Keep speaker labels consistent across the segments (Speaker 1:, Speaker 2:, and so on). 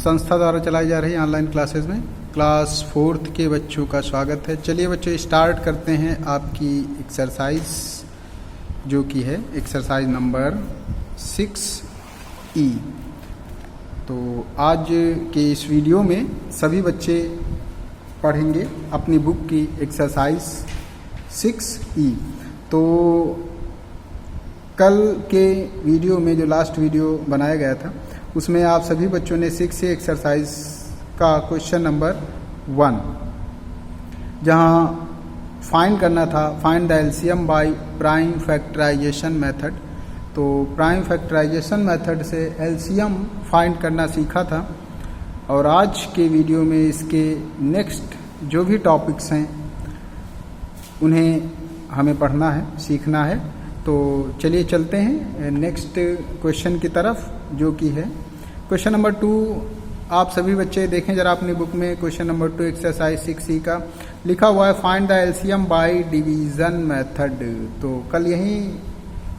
Speaker 1: संस्था द्वारा चलाई जा रही ऑनलाइन क्लासेस में क्लास 4th के बच्चों का स्वागत है। चलिए बच्चों स्टार्ट करते हैं आपकी एक्सरसाइज जो कि है एक्सरसाइज नंबर 6E। तो आज के इस वीडियो में सभी बच्चे पढ़ेंगे अपनी बुक की एक्सरसाइज 6E। तो कल के वीडियो में जो लास्ट वीडियो बनाया गया था उसमें आप सभी बच्चों ने 6 एक्सरसाइज का क्वेश्चन नंबर 1 जहां फाइंड करना था, find the LCM by prime factorisation method. तो प्राइम फैक्टराइजेशन मेथड से एलसीएम फाइंड करना सीखा था और आज के वीडियो में इसके नेक्स्ट जो भी टॉपिक्स हैं उन्हें हमें पढ़ना है, सीखना है। तो चलिए चलते हैं नेक्स्ट क्वेश्चन की तरफ जो कि है क्वेश्चन नंबर 2। आप सभी बच्चे देखें जरा अपनी बुक में क्वेश्चन नंबर 2 एक्सरसाइज 6E का लिखा हुआ है find the LCM bye division method. तो कल यही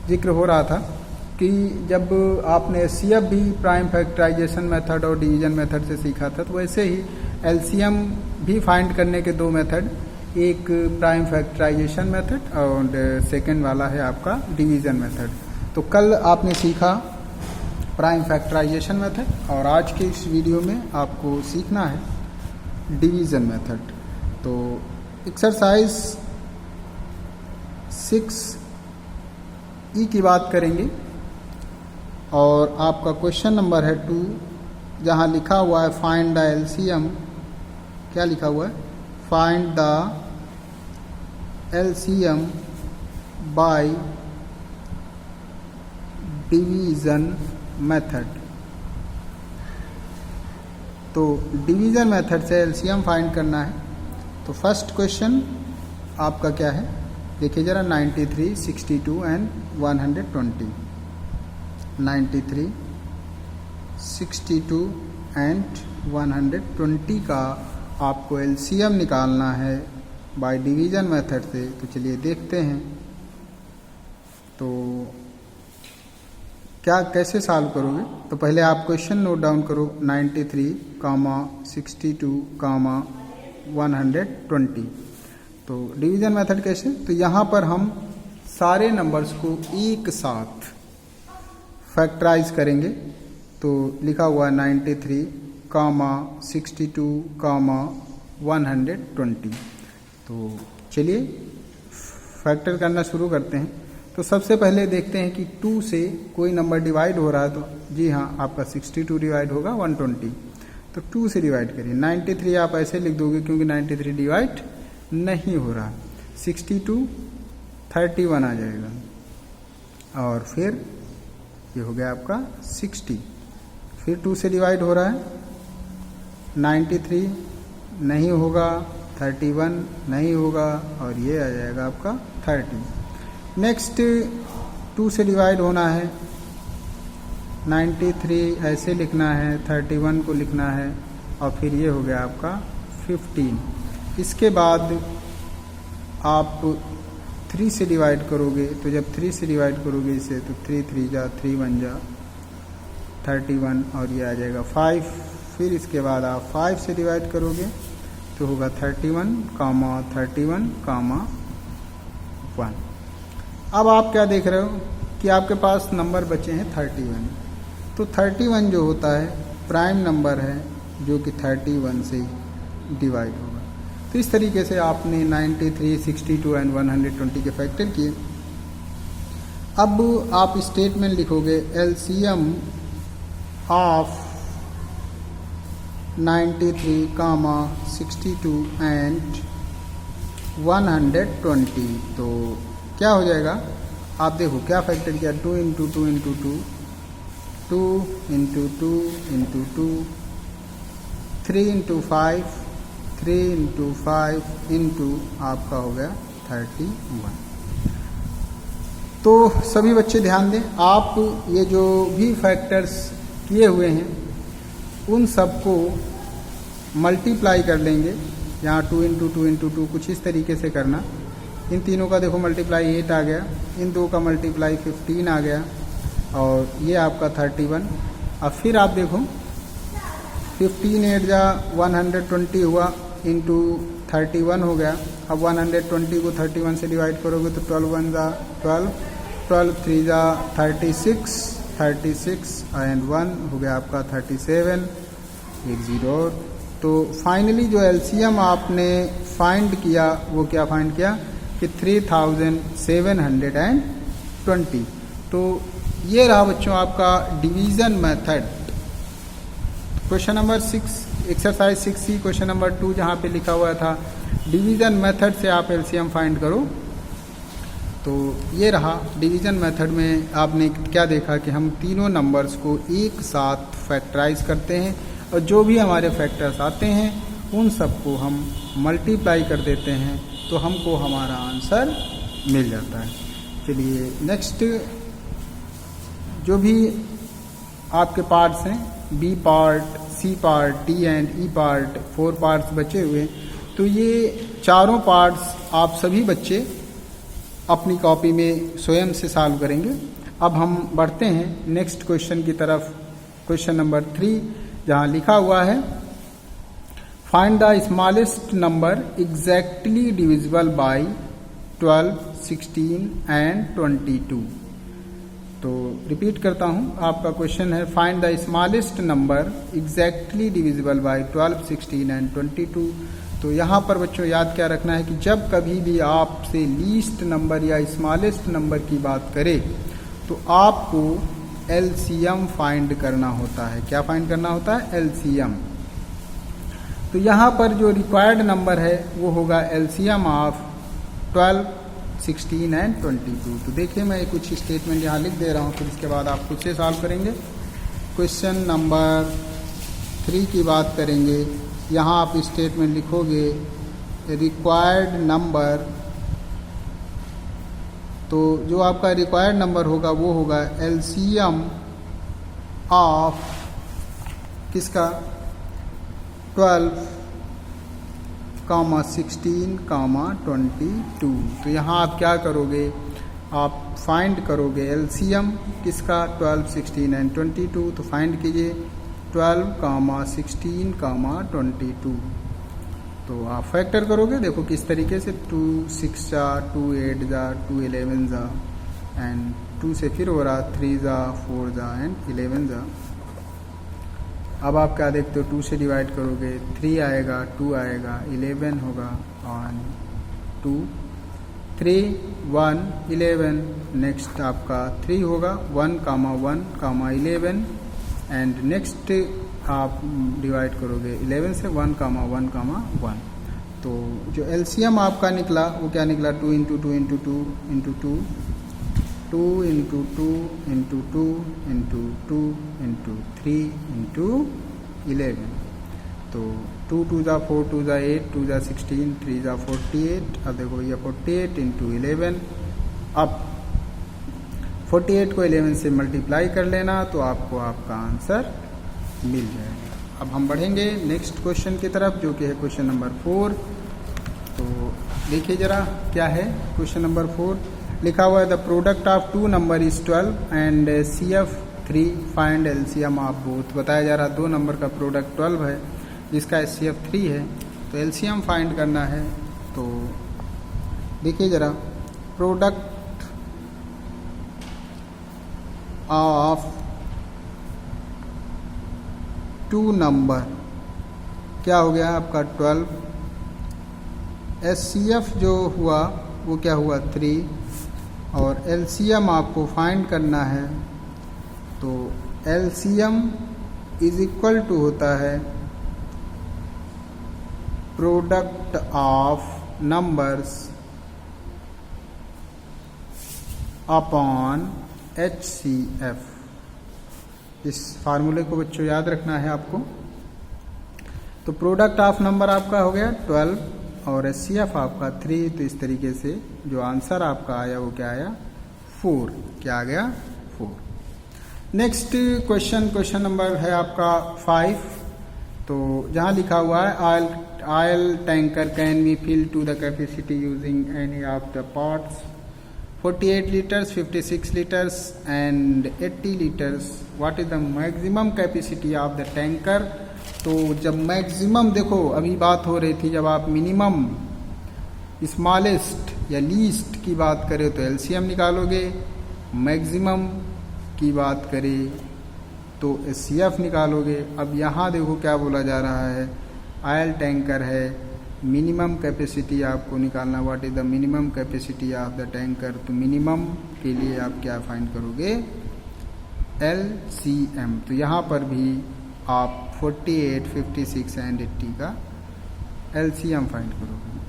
Speaker 1: जिक्र हो रहा था कि जब आपने एचसीएफ भी प्राइम फैक्टराइजेशन मेथड और डिवीज़न मेथड से सीखा था, तो वैसे ही एलसीएम भी फाइंड करने के 2 मेथड, एक प्राइम फैक्टराइजेशन मेथड और सेकंड वाला है आपका डिवीज़न मेथड। तो कल आपने सीखा प्राइम फैक्टराइजेशन मेथड और आज के इस वीडियो में आपको सीखना है डिवीज़न मेथड। तो एक्सरसाइज 6E की बात करेंगे और आपका क्वेश्चन नंबर है 2 जहां लिखा हुआ है फाइंड द एलसीएम। क्या लिखा हुआ है? Find the LCM bye division method. तो डिवीज़न मेथड से एलसीएम फाइंड करना है। तो फर्स्ट क्वेश्चन आपका क्या है देखिए जरा, 93, 62 एंड 120। 93, 62 एंड 120 का आपको एलसीएम निकालना है बाय डिवीज़न मेथड से। तो चलिए देखते हैं तो क्या कैसे सॉल्व करोगे। तो पहले आप क्वेश्चन नोट डाउन करो 93, 62, 120। तो डिवीज़न मेथड कैसे? तो यहाँ पर हम सारे नंबर्स को एक साथ फैक्टराइज करेंगे। तो लिखा हुआ है 93, 62, 120। तो चलिए फैक्टर करना शुरू करते हैं। तो सबसे पहले देखते हैं कि 2 से कोई नंबर डिवाइड हो रहा है। तो जी हाँ, आपका 62 डिवाइड होगा 120। तो 2 से डिवाइड करिए। 93 आप ऐसे लिख दोगे क्योंकि 93 डिवाइड नहीं हो रहा। 62 31 आ जाएगा और फिर ये हो गया आपका 60। फिर 2 से डिवाइड हो रहा है 93 नहीं होगा, 31 नहीं होगा और ये आ जाएगा आपका 30। नेक्स्ट 2 से डिवाइड होना है 93 ऐसे लिखना है, 31 को लिखना है और फिर ये हो गया आपका 15। इसके बाद आप 3 से डिवाइड करोगे। तो जब 3 से डिवाइड करोगे इसे तो 3 3 जा 3 1 जा 31 और ये आ जाएगा 5। फिर इसके बाद आप 5 से डिवाइड करोगे तो होगा 31, 31, 1। अब आप क्या देख रहे हो कि आपके पास नंबर बचे हैं 31। तो 31 जो होता है प्राइम नंबर है जो कि 31 से डिवाइड होगा। तो इस तरीके से आपने 93, 62 एंड 120 के फैक्टर किए। अब आप स्टेटमेंट लिखोगे एलसीएम ऑफ 93, 62 एंड 120। तो क्या हो जाएगा? आप देखो क्या फैक्टर किया, 2 into 2 into 2, 2 into 2 into 2, 3 into 5, 3 into 5 into आपका हो गया 31। तो सभी बच्चे ध्यान दें, आप ये जो भी फैक्टर्स किए हुए हैं उन सबको मल्टीप्लाई कर लेंगे। यहाँ 2 इंटू 2 इंटू 2 कुछ इस तरीके से करना। इन तीनों का देखो मल्टीप्लाई 8 आ गया, इन 2 का मल्टीप्लाई 15 आ गया और ये आपका 31। अब फिर आप देखो 15 8 जा 120 हुआ, इंटू 31 हो गया। अब 120 को 31 से डिवाइड करोगे तो 12 1 जा 12, 12 3 जा 36, 36 एंड 1 हो गया आपका 37, एक जीरो। तो फाइनली जो एलसीएम आपने फाइंड किया वो क्या फाइंड किया कि 3720। तो ये रहा बच्चों आपका division method. Question number 6 exercise 6C question number 2 जहाँ पे लिखा हुआ था डिवीज़न मेथड से आप एलसीएम फाइंड करो। तो ये रहा डिवीज़न मेथड में आपने क्या देखा कि हम तीनों नंबर्स को एक साथ फैक्टराइज करते हैं और जो भी हमारे फैक्टर्स आते हैं उन सबको हम मल्टीप्लाई कर देते हैं तो हमको हमारा आंसर मिल जाता है। चलिए नेक्स्ट जो भी आपके पार्ट्स हैं B part, C part, D and E part, 4 parts बचे हुए, तो ये चारों पार्ट्स आप सभी बच्चे अपनी कॉपी में स्वयं से सॉल्व करेंगे। अब हम बढ़ते हैं नेक्स्ट क्वेश्चन की तरफ, क्वेश्चन नंबर 3 जहाँ लिखा हुआ है find the smallest number exactly divisible by 12, 16 and 22। तो रिपीट करता हूँ, आपका क्वेश्चन है find the smallest number exactly divisible by 12, 16 and 22। तो यहाँ पर बच्चों याद क्या रखना है कि जब कभी भी आपसे लीस्ट नंबर या स्मॉलेस्ट नंबर की बात करे तो आपको एलसीएम फाइंड करना होता है। क्या फाइंड करना होता है? एलसीएम। तो यहाँ पर जो रिक्वायर्ड नंबर है वो होगा एलसीएम ऑफ 12, 16 एंड 22। तो देखिए मैं कुछ स्टेटमेंट यहाँ लिख दे रहा हूँ, फिर इसके बाद आप खुद से सॉल्व करेंगे। क्वेश्चन नंबर 3 की बात करेंगे। यहाँ आप स्टेटमेंट लिखोगे रिक्वायर्ड नंबर, तो जो आपका रिक्वायर्ड नंबर होगा वो होगा एलसीएम ऑफ किसका 12, 16, 22। तो यहाँ आप क्या करोगे, आप फाइंड करोगे एलसीएम किसका 12, 16 एंड 22। तो फाइंड कीजिए 12, 16, 22। तो आप फैक्टर करोगे, देखो किस तरीके से 2 6 जा 2 8 जा 2 11 जा एंड 2 से फिर हो रहा 3 जा 4 जा एंड 11 जा। अब आप क्या देखते हो 2 से डिवाइड करोगे 3 आएगा, 2 आएगा, 11 होगा और 2 3 1 11। नेक्स्ट आपका 3 होगा 1, 1, 11 एंड नेक्स्ट आप डिवाइड करोगे 11 से 1, 1, 1। तो जो एलसीएम आपका निकला वो क्या निकला 2 into 2 into 2 into 2, 2 into 2 into 2 into 2 into 3 into 11। तो 2 2 जा 4, 2 जा 8, 2 जा 16, 3 जा 48। अब देखो ये 48 इंटू 11। अब 48 को 11 से मल्टीप्लाई कर लेना तो आपको आपका आंसर मिल जाएगा। अब हम बढ़ेंगे नेक्स्ट क्वेश्चन की तरफ जो कि है क्वेश्चन नंबर 4। तो देखिए जरा क्या है क्वेश्चन नंबर 4। लिखा हुआ है the product of 2 number is 12 and CF3 find LCM of both. बताया जा रहा 2 नंबर का प्रोडक्ट 12 है जिसका CF3 है, तो एलसीएम फाइंड करना है। तो देखिए जरा प्रोडक्ट ऑफ 2 नंबर क्या हो गया आपका 12, SCF जो हुआ वो क्या हुआ 3 और एलसीएम आपको फाइंड करना है। तो एलसीएम इज इक्वल टू होता है product of numbers upon HCF। इस फार्मूले को बच्चों याद रखना है आपको। तो प्रोडक्ट ऑफ नंबर आपका हो गया 12 और HCF आपका 3। तो इस तरीके से जो आंसर आपका आया वो क्या आया 4। क्या आ गया 4। नेक्स्ट क्वेश्चन नंबर है आपका 5। तो जहाँ लिखा हुआ है oil tanker can be fill to the capacity using any of the parts 48 liters, 56 liters and 80 liters. What is the maximum capacity of the tanker तो जब मैक्सिमम, देखो अभी बात हो रही थी जब आप मिनिमम, स्मॉलेस्ट या लीस्ट की बात करें तो एलसीएम निकालोगे, मैक्सिमम की बात करें तो एचसीएफ निकालोगे। अब यहाँ देखो क्या बोला जा रहा है, ऑयल टैंकर है, मिनिमम कैपेसिटी आपको निकालना, what is the minimum capacity of the tanker. तो मिनिमम के लिए आप क्या फाइंड करोगे, एलसीएम। तो यहाँ पर भी आप 48, 56 एंड 80 का एलसीएम फाइंड करोगे।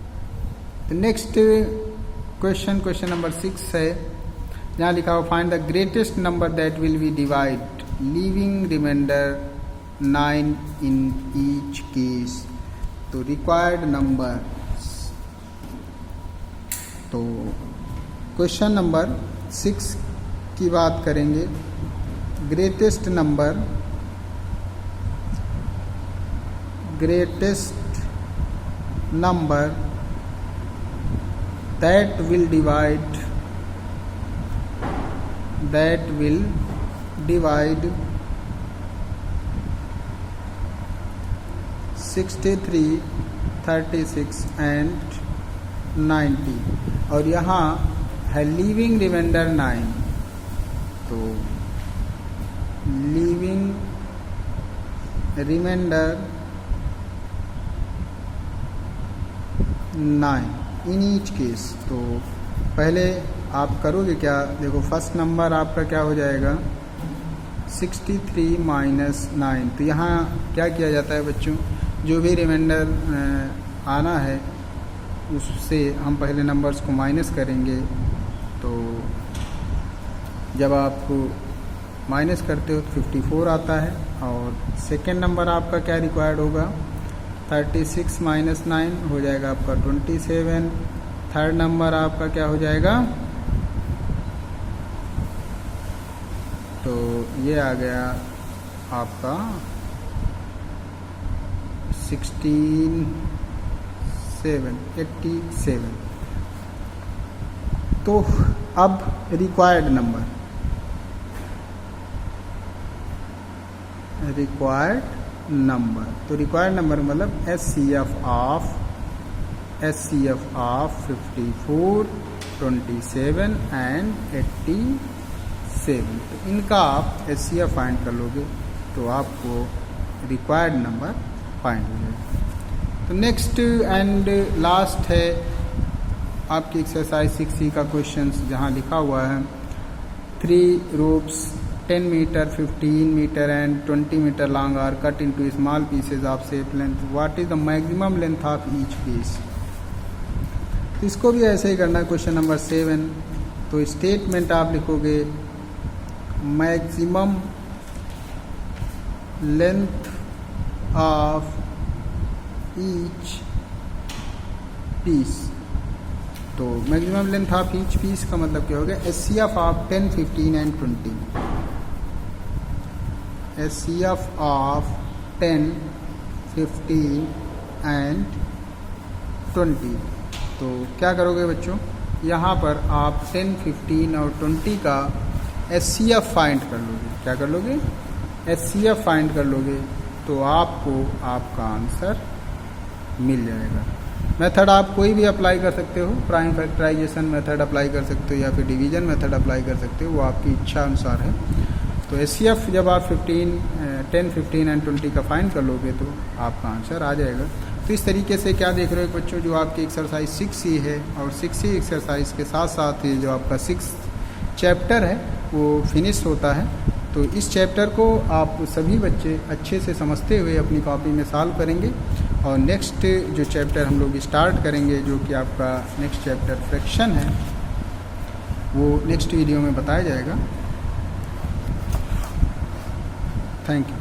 Speaker 1: तो नेक्स्ट क्वेश्चन नंबर 6 है, जहाँ लिखा हो find the greatest number that will be divide leaving remainder 9 in each case. तो रिक्वायर्ड नंबर, तो क्वेश्चन नंबर 6 की बात करेंगे। Greatest number that will divide 63, 36 and 90, और यहाँ है लीविंग रिमाइंडर 9। तो leaving remainder 9 in each case. तो पहले आप करोगे क्या, देखो फर्स्ट नंबर आपका क्या हो जाएगा 63 माइनस 9। तो यहाँ क्या किया जाता है बच्चों, जो भी रिमाइंडर आना है उससे हम पहले नंबर्स को माइनस करेंगे। तो जब आप माइनस करते हो तो 54 आता है, और सेकेंड नंबर आपका क्या रिक्वायर्ड होगा, 36 माइनस 9 हो जाएगा आपका 27। थर्ड नंबर आपका क्या हो जाएगा, तो ये आ गया आपका 87। तो अब रिक्वायर्ड नंबर, तो रिक्वायर्ड नंबर मतलब एचसीएफ ऑफ 54, 27 एंड 87। तो इनका आप एचसीएफ फाइंड कर लोगे तो आपको रिक्वायर्ड नंबर फाइंड हो जाएगा। तो नेक्स्ट एंड लास्ट है आपकी एक्सरसाइज 6C का क्वेश्चन, जहाँ लिखा हुआ है 3 ropes 10 meter, 15 meter and 20 meter long are cut into small pieces of same length. What is the maximum length of each piece? तो इसको भी ऐसे ही करना है। क्वेश्चन नंबर 7, तो स्टेटमेंट आप लिखोगे maximum length of each piece. तो maximum length of each piece का मतलब क्या हो गया, HCF of 10, 15 and 20। HCF of 10, 15 and 20। तो क्या करोगे बच्चों, यहाँ पर आप 10, 15 और 20 का एचसीएफ फाइंड कर लोगे। क्या कर लोगे, एचसीएफ फाइंड कर लोगे, तो आपको आपका आंसर मिल जाएगा। मेथड आप कोई भी अप्लाई कर सकते हो, प्राइम फैक्टराइजेशन मेथड अप्लाई कर सकते हो या फिर डिवीजन मेथड अप्लाई कर सकते हो, वो आपकी इच्छा अनुसार है। तो एचसीएफ जब आप 10, 15 एंड 20 का फाइंड कर लोगे तो आपका आंसर आ जाएगा। तो इस तरीके से क्या देख रहे हो बच्चों, जो आपकी एक्सरसाइज 6C है, और 6C एक्सरसाइज के साथ साथ ही जो आपका 6th चैप्टर है वो फिनिश होता है। तो इस चैप्टर को आप सभी बच्चे अच्छे से समझते हुए अपनी कॉपी में सॉल्व करेंगे, और नेक्स्ट जो चैप्टर हम लोग स्टार्ट करेंगे, जो कि आपका नेक्स्ट चैप्टर फ्रैक्शन है, वो नेक्स्ट वीडियो में बताया जाएगा। Thank you.